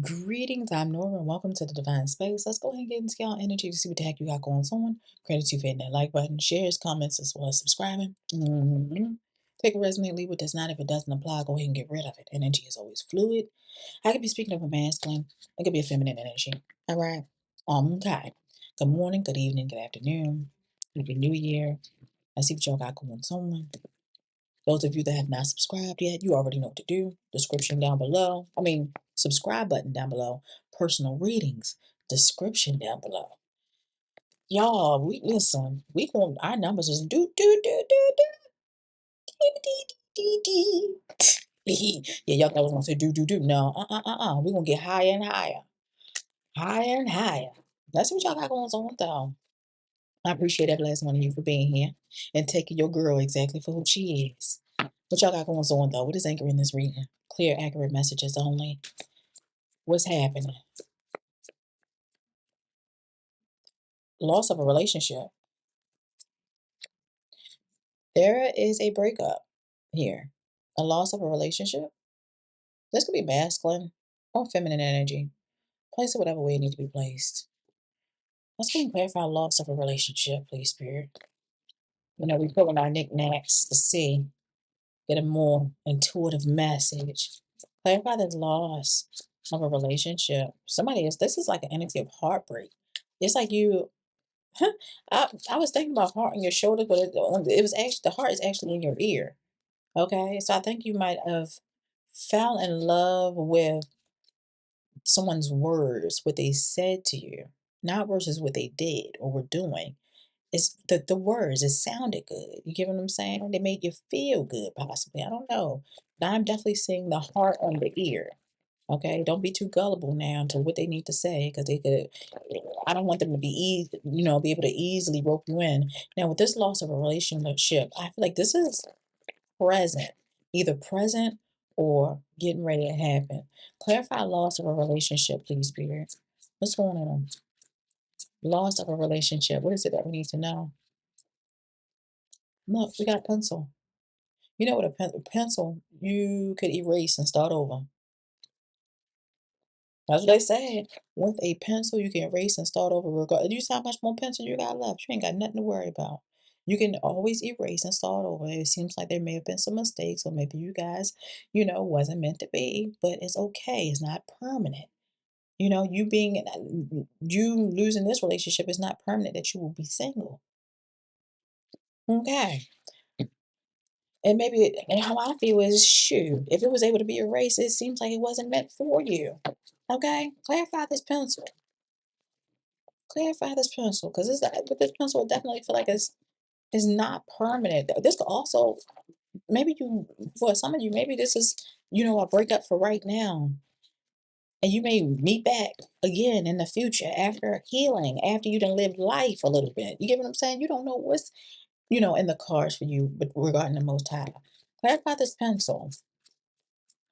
Greetings, I'm Nora, and welcome to the Divine Space. Let's go ahead and get into y'all energy to see what the heck you got going on. Credit to you for hitting that like button, shares, comments, as well as subscribing. Take a resume, leave what does not. If it doesn't apply, go ahead and get rid of it. Energy is always fluid. I could be speaking of a masculine, it could be a feminine energy. All right. Okay. Good morning, good evening, good afternoon. Happy New Year. Let's see what y'all got going on. Those of you that have not subscribed yet, you already know what to do. Description down below. Subscribe button down below. Personal readings. Description down below. Y'all, we listen. We going our numbers is do. Yeah, y'all thought I was gonna say do. No, We're gonna get higher and higher. Higher and higher. That's what y'all got going on though. I appreciate every last one of you for being here and taking your girl exactly for who she is. What y'all got going on though? What is anchoring this reading? Clear, accurate messages only. What's happening? Loss of a relationship. There is a breakup here. A loss of a relationship. This could be masculine or feminine energy. Place it whatever way it needs to be placed. Let's go and clarify loss of a relationship, please, Spirit. We put in our knickknacks to see, get a more intuitive message. Clarify the loss of a relationship. This is like an energy of heartbreak. It's like you, I was thinking about heart on your shoulder, but it was actually, the heart is actually in your ear. Okay. So I think you might have fell in love with someone's words, what they said to you, not versus what they did or were doing. It's the words, it sounded good. You get what I'm saying? They made you feel good, possibly. I don't know. But I'm definitely seeing the heart on the ear. Okay, don't be too gullible now to what they need to say because they could. I don't want them to be able to easily rope you in. Now, with this loss of a relationship, I feel like this is present, either present or getting ready to happen. Clarify loss of a relationship, please, Spirit. What's going on? Loss of a relationship. What is it that we need to know? Look, we got a pencil. You know what pencil, you could erase and start over. That's what they said. With a pencil, you can erase and start over. You see how much more pencil you got left? You ain't got nothing to worry about. You can always erase and start over. It seems like there may have been some mistakes, or maybe you guys, wasn't meant to be, but it's okay. It's not permanent. You losing this relationship is not permanent that you will be single. Okay. And how I feel is, shoot, if it was able to be erased, it seems like it wasn't meant for you. Okay? Clarify this pencil. Clarify this pencil, because but this pencil definitely feel like it's not permanent. This could also for some of you, maybe this is a breakup for right now, and you may meet back again in the future after healing, after you done lived life a little bit. You get what I'm saying? You don't know what's in the cards for you, but regarding the Most High. Clarify this pencil.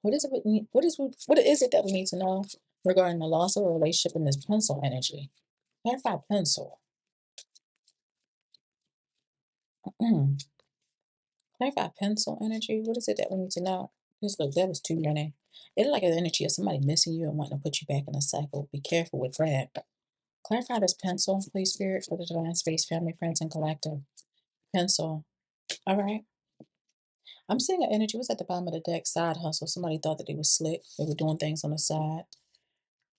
What is it that we need to know regarding the loss of a relationship in this pencil energy? Clarify pencil. Clarify pencil energy. What is it that we need to know? Just look, that was too many. It's like an energy of somebody missing you and wanting to put you back in a cycle. Be careful with that. Clarify this pencil, please, Spirit, for the Divine Space family, friends, and collective. Pencil. All right. I'm seeing an energy. What's at the bottom of the deck? Side hustle. Somebody thought that they was slick. They were doing things on the side.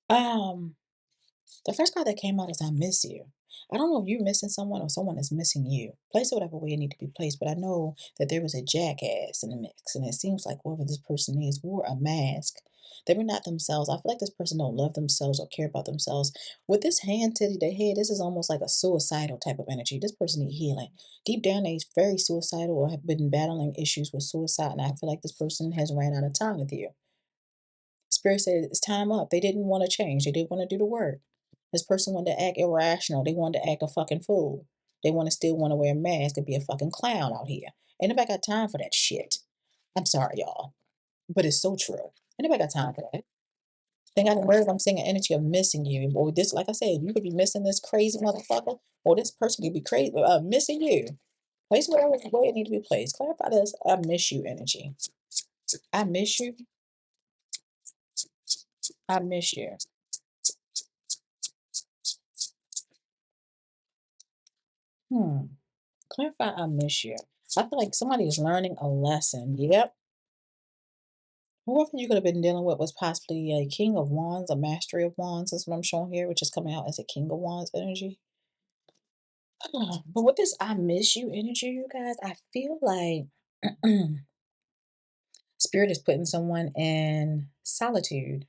Um, The first card that came out is I miss you. I don't know if you're missing someone or someone is missing you. Place it whatever way it need to be placed, but I know that there was a jackass in the mix, and it seems like whoever this person is wore a mask. They were not themselves. I feel like this person don't love themselves or care about themselves. With this hand to the head, this is almost like a suicidal type of energy. This person need healing. Deep down, they're very suicidal or have been battling issues with suicide, and I feel like this person has ran out of time with you. Spirit said it's time up. They didn't want to change. They didn't want to do the work. This person wanted to act irrational. They wanted to act a fucking fool. They still want to wear a mask and be a fucking clown out here. Ain't nobody got time for that shit. I'm sorry, y'all. But it's so true. Ain't nobody got time for that. Think I can wear it, I'm seeing an energy of missing you. Or this, like I said, you could be missing this crazy motherfucker, or this person could be crazy missing you. Place whatever way it need to be placed. Clarify this. I miss you energy. I miss you. I miss you. Hmm. Clarify, I miss you. I feel like somebody is learning a lesson. Yep. Whoever you could have been dealing with was possibly a King of Wands, a Mastery of Wands. That's what I'm showing here, which is coming out as a King of Wands energy. But with this I miss you energy, you guys, I feel like Spirit is putting someone in solitude.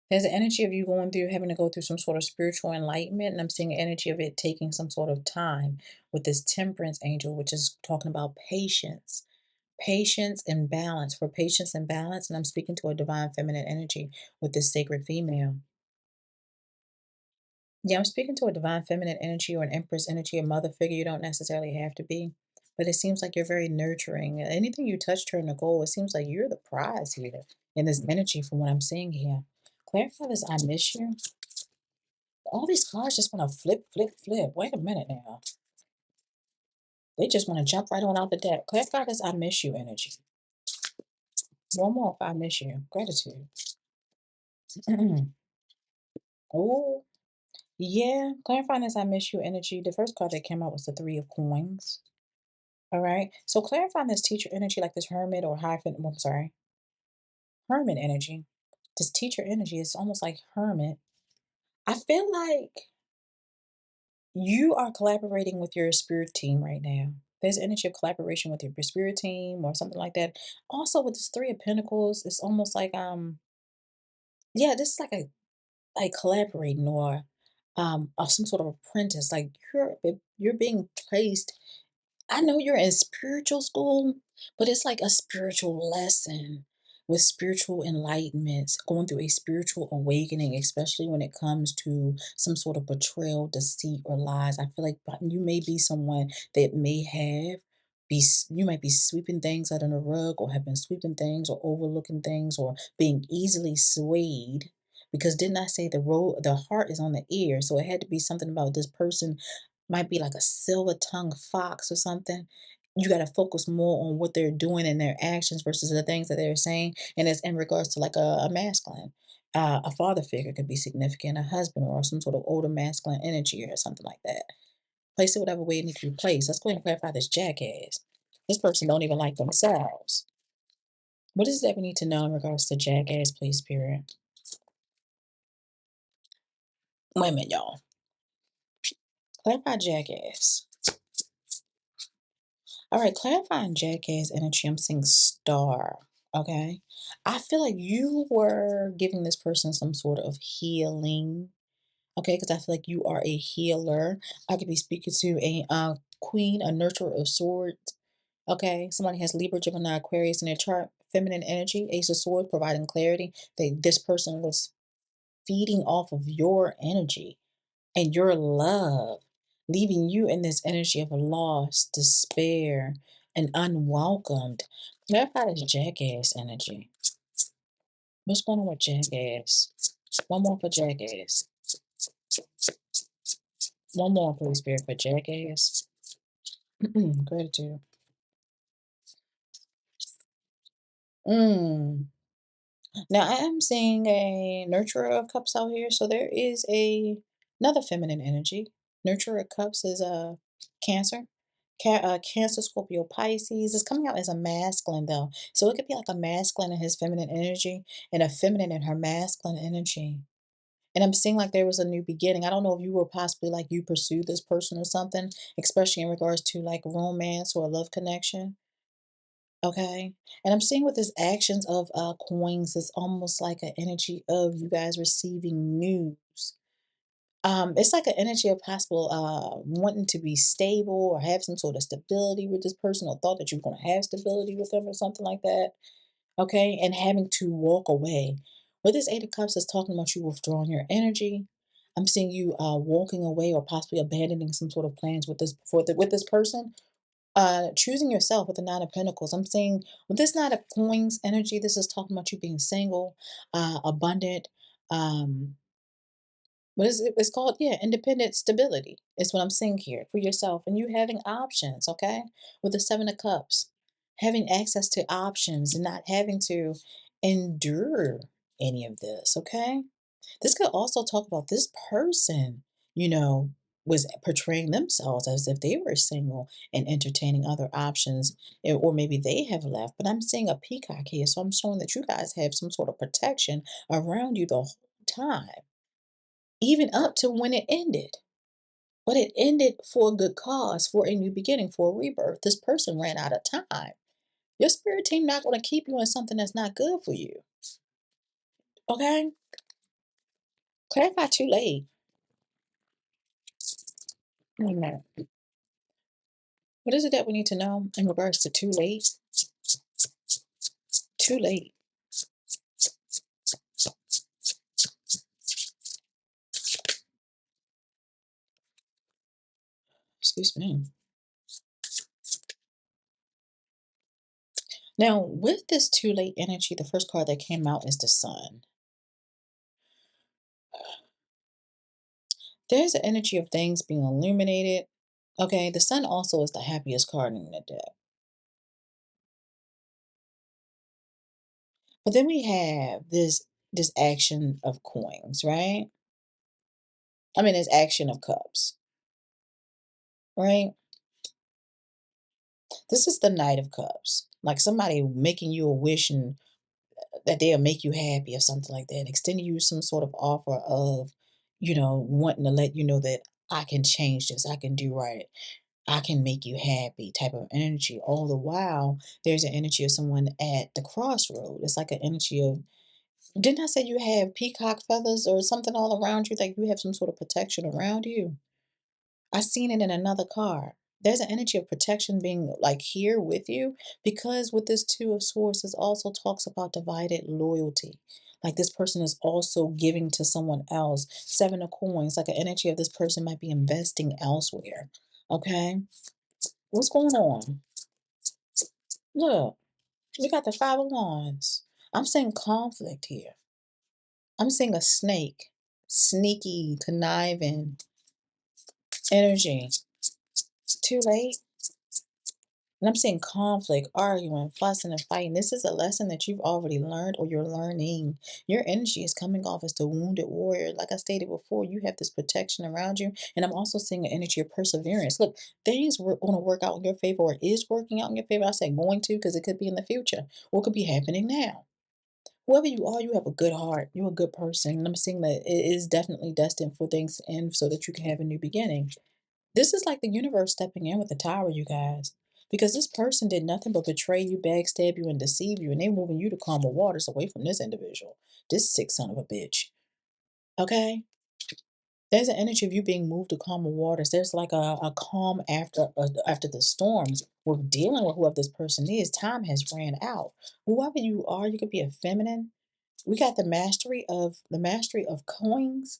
There's an energy of you going through, having to go through some sort of spiritual enlightenment, and I'm seeing an energy of it taking some sort of time with this temperance angel, which is talking about patience. Patience and balance, for patience and balance. And I'm speaking to a divine feminine energy with this sacred female. Yeah, I'm speaking to a divine feminine energy or an empress energy, a mother figure. You don't necessarily have to be, but it seems like you're very nurturing. Anything you touch turn to gold. It seems like you're the prize here in this energy from what I'm seeing here. Clarify this, I miss you. All these cards just want to flip, flip, flip. Wait a minute now. They just want to jump right on out the deck. Clarify this, I miss you energy. One more if I miss you. Gratitude. Oh, yeah. Clarifying this, I miss you energy. The first card that came out was the Three of Coins. All right. So clarifying this teacher energy, like this hermit or hyphen, I'm sorry, hermit energy. This teacher energy is almost like hermit. I feel like you are collaborating with your spirit team right now. There's energy of collaboration with your spirit team or something like that. Also with this Three of Pentacles, it's almost like yeah, this is like a like collaborating or of some sort of apprentice. Like you're being placed. I know you're in spiritual school, but it's like a spiritual lesson with spiritual enlightenment, going through a spiritual awakening, especially when it comes to some sort of betrayal, deceit, or lies. I feel like you may be someone that may have you might be sweeping things under the rug or have been sweeping things or overlooking things or being easily swayed. Because didn't I say the heart is on the ear? So it had to be something about this person might be like a silver-tongued fox or something. You gotta focus more on what they're doing and their actions versus the things that they're saying, and it's in regards to like a masculine. A father figure could be significant, a husband or some sort of older masculine energy or something like that. Place it whatever way it needs to be placed. Let's go ahead and clarify this jackass. This person don't even like themselves. What is that we need to know in regards to jackass, please, spirit? Wait a minute, y'all. Clarify jackass. All right, clarifying jackass energy, I'm seeing star. Okay. I feel like you were giving this person some sort of healing. Okay, because I feel like you are a healer. I could be speaking to a queen, a nurturer of swords. Okay, somebody has Libra, Gemini, Aquarius in their chart. Feminine energy, Ace of Swords, providing clarity. This person was feeding off of your energy and your love, leaving you in this energy of loss, despair, and unwelcomed. Clarify this jackass energy. What's going on with jackass? One more for jackass. One more, please, Spirit, for jackass. Gratitude. Mm. Now I am seeing a nurturer of cups out here, so there is another feminine energy. Nurturer of cups is a Cancer, Cancer, Scorpio, Pisces. It's coming out as a masculine though, so it could be like a masculine in his feminine energy and a feminine in her masculine energy. And I'm seeing like there was a new beginning. I don't know if you were possibly like you pursued this person or something, especially in regards to like romance or a love connection. Okay. And I'm seeing with this actions of coins, it's almost like an energy of you guys receiving news. It's like an energy of possible wanting to be stable or have some sort of stability with this person or thought that you're gonna have stability with them or something like that. Okay, and having to walk away. With this Eight of Cups is talking about you withdrawing your energy. I'm seeing you walking away or possibly abandoning some sort of plans with with this person, choosing yourself with the Nine of Pentacles. I'm saying with this Nine of Coins energy, this is talking about you being single, abundant, what is it? It's called, yeah, independent stability is what I'm seeing here for yourself. And you having options, okay? With the Seven of Cups, having access to options and not having to endure any of this, okay? This could also talk about this person, you know, was portraying themselves as if they were single and entertaining other options, or maybe they have left. But I'm seeing a peacock here, so I'm showing that you guys have some sort of protection around you the whole time, even up to when it ended. But it ended for a good cause, for a new beginning, for a rebirth. This person ran out of time. Your spirit team not going to keep you in something that's not good for you. Okay? Clarify too late. Amen. What is it that we need to know in regards to too late? Too late. Excuse me. Now, with this too late energy, the first card that came out is the sun. There's an energy of things being illuminated. Okay, the sun also is the happiest card in the deck. But then we have this action of coins, right? I mean, this action of cups, right? This is the Knight of Cups. Like somebody making you a wish and that they'll make you happy or something like that, extending you some sort of offer of, wanting to let you know that I can change this, I can do right, I can make you happy type of energy. All the while, there's an energy of someone at the crossroad. It's like an energy of, didn't I say you have peacock feathers or something all around you, like you have some sort of protection around you? I seen it in another card. There's an energy of protection being like here with you because with this two of swords, this also talks about divided loyalty. Like this person is also giving to someone else. Seven of coins, like an energy of this person might be investing elsewhere. Okay, what's going on? Look, we got the five of wands. I'm seeing conflict here. I'm seeing a snake, sneaky, conniving energy. Too late. And I'm seeing conflict, arguing, fussing, and fighting. This is a lesson that you've already learned or you're learning. Your energy is coming off as the wounded warrior. Like I stated before, you have this protection around you. And I'm also seeing an energy of perseverance. Look, things were going to work out in your favor or is working out in your favor. I said going to because it could be in the future or it could be happening now. Whoever you are, you have a good heart. You're a good person. And I'm seeing that it is definitely destined for things to end so that you can have a new beginning. This is like the universe stepping in with the tower, you guys. Because this person did nothing but betray you, backstab you, and deceive you, and they're moving you to calmer waters away from this individual. This sick son of a bitch. Okay? There's an energy of you being moved to calmer waters. There's like a calm after the storms. We're dealing with whoever this person is. Time has ran out. Whoever you are, you could be a feminine. We got the mastery of coins.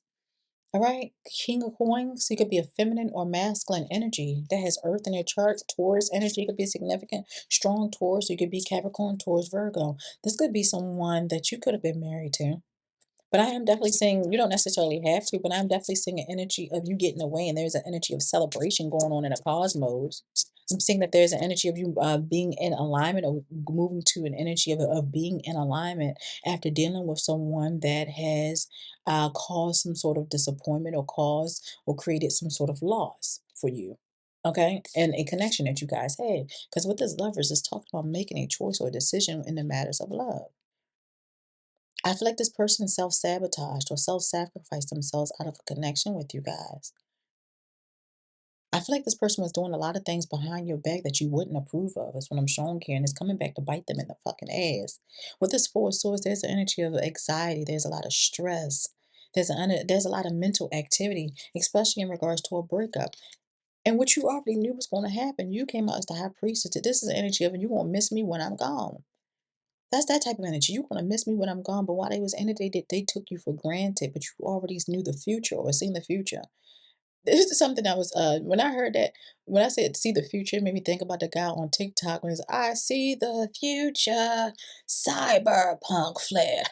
All right, King of Coins, you could be a feminine or masculine energy that has Earth in your chart. Taurus energy could be significant. Strong Taurus, you could be Capricorn, Taurus, Virgo. This could be someone that you could have been married to. But I am definitely seeing, you don't necessarily have to, but I'm definitely seeing an energy of you getting away, and there's an energy of celebration going on in a cosmos. I'm seeing that there's an energy of you being in alignment or moving to an energy of being in alignment after dealing with someone that has caused some sort of disappointment or caused or created some sort of loss for you. Okay, and a connection that you guys had. Because with this lovers, it's talking about making a choice or a decision in the matters of love. I feel like this person self-sabotaged or self-sacrificed themselves out of a connection with you guys. I feel like this person was doing a lot of things behind your back that you wouldn't approve of, is what I'm showing here, and it's coming back to bite them in the fucking ass. With this Four of Swords, there's an energy of anxiety, there's a lot of stress, there's a lot of mental activity, especially in regards to a breakup. And what you already knew was going to happen, you came out as the high priestess. This is the energy of you gonna miss me when I'm gone. That's that type of energy. You gonna miss me when I'm gone, but while they was in it, they took you for granted, but you already knew the future or seen the future. This is something I was when I heard that when I said see the future, it made me think about the guy on TikTok when he's I see the future, cyberpunk flare.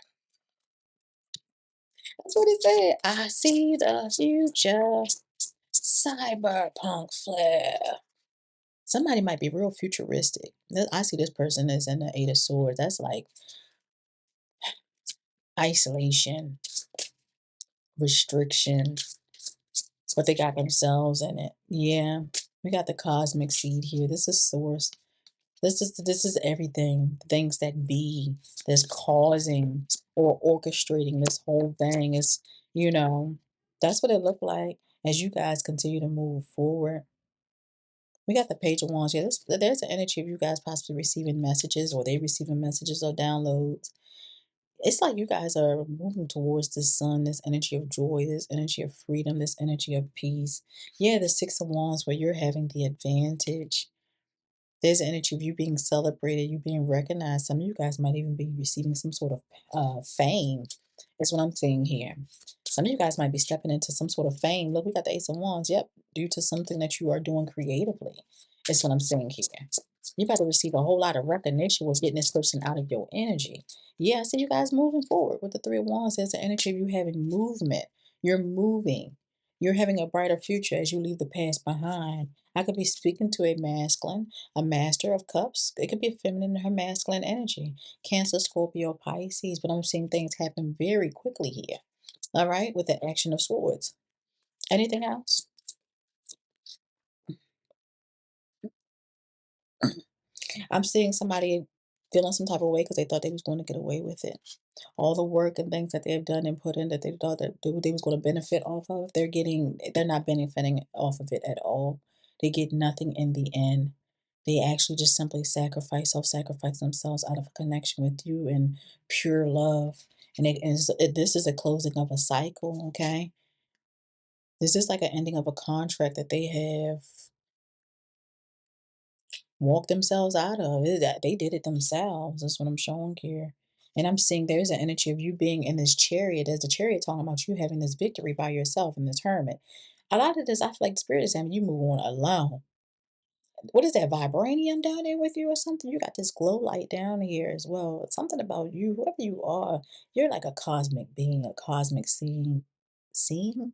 That's what he said. I see the future, cyberpunk flare. Somebody might be real futuristic. I see this person as in the Eight of Swords. That's like isolation, restriction, but they got themselves in it. Yeah, we got the cosmic seed here. This is source. This is everything. The things that be that's causing or orchestrating this whole thing is, you know, that's what it looked like as you guys continue to move forward. We got the Page of Wands. Yeah, there's an energy of you guys possibly receiving messages or they receiving messages or downloads. It's like you guys are moving towards the sun, this energy of joy, this energy of freedom, this energy of peace. Yeah, the Six of Wands where you're having the advantage. There's an energy of you being celebrated, you being recognized. Some of you guys might even be receiving some sort of fame. That's what I'm seeing here. Some of you guys might be stepping into some sort of fame. Look, we got the Ace of Wands. Yep, due to something that you are doing creatively. That's what I'm seeing here. You about to receive a whole lot of recognition with getting this person out of your energy. Yeah, I see you guys moving forward with the Three of Wands. There's an energy of you having movement. You're moving. You're having a brighter future as you leave the past behind. I could be speaking to a masculine, a master of cups. It could be a feminine, her masculine energy. Cancer, Scorpio, Pisces. But I'm seeing things happen very quickly here. All right, with the action of swords. Anything else? I'm seeing somebody feeling some type of way because they thought they was going to get away with it. All the work and things that they've done and put in that they thought that they was going to benefit off of, they're not benefiting off of it at all. They get nothing in the end. They actually just simply self-sacrifice themselves out of a connection with you and pure love. And this is a closing of a cycle, okay? This is like an ending of a contract that they have walk themselves out of it. That they did it themselves. That's what I'm showing here. And I'm seeing there's an energy of you being in this chariot. There's a chariot talking about you having this victory by yourself in this hermit. A lot of this, I feel like the spirit is saying you move on alone. What is that vibranium down there with you or something? You got this glow light down here as well. It's something about you, whoever you are, you're like a cosmic being, a cosmic scene. Scene?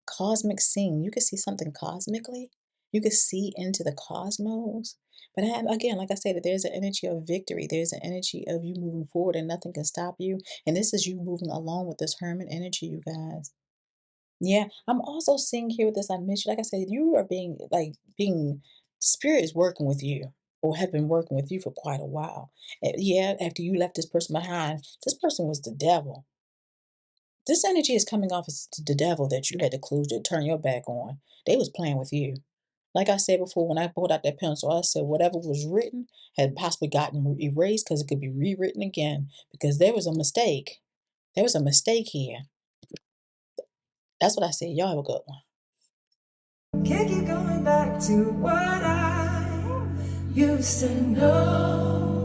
Cosmic scene. You can see something cosmically. You can see into the cosmos. But again, like I said, there's an energy of victory. There's an energy of you moving forward and nothing can stop you. And this is you moving along with this hermit energy, you guys. Yeah, I'm also seeing here with this I mentioned, like I said, you are being spirit is working with you or have been working with you for quite a while. Yeah, after you left this person behind, this person was the devil. This energy is coming off as the devil that you had to close to turn your back on. They was playing with you. Like I said before, when I pulled out that pencil, I said whatever was written had possibly gotten erased because it could be rewritten again because there was a mistake. There was a mistake here. That's what I said. Y'all have a good one. Can't keep going back to what I used to know.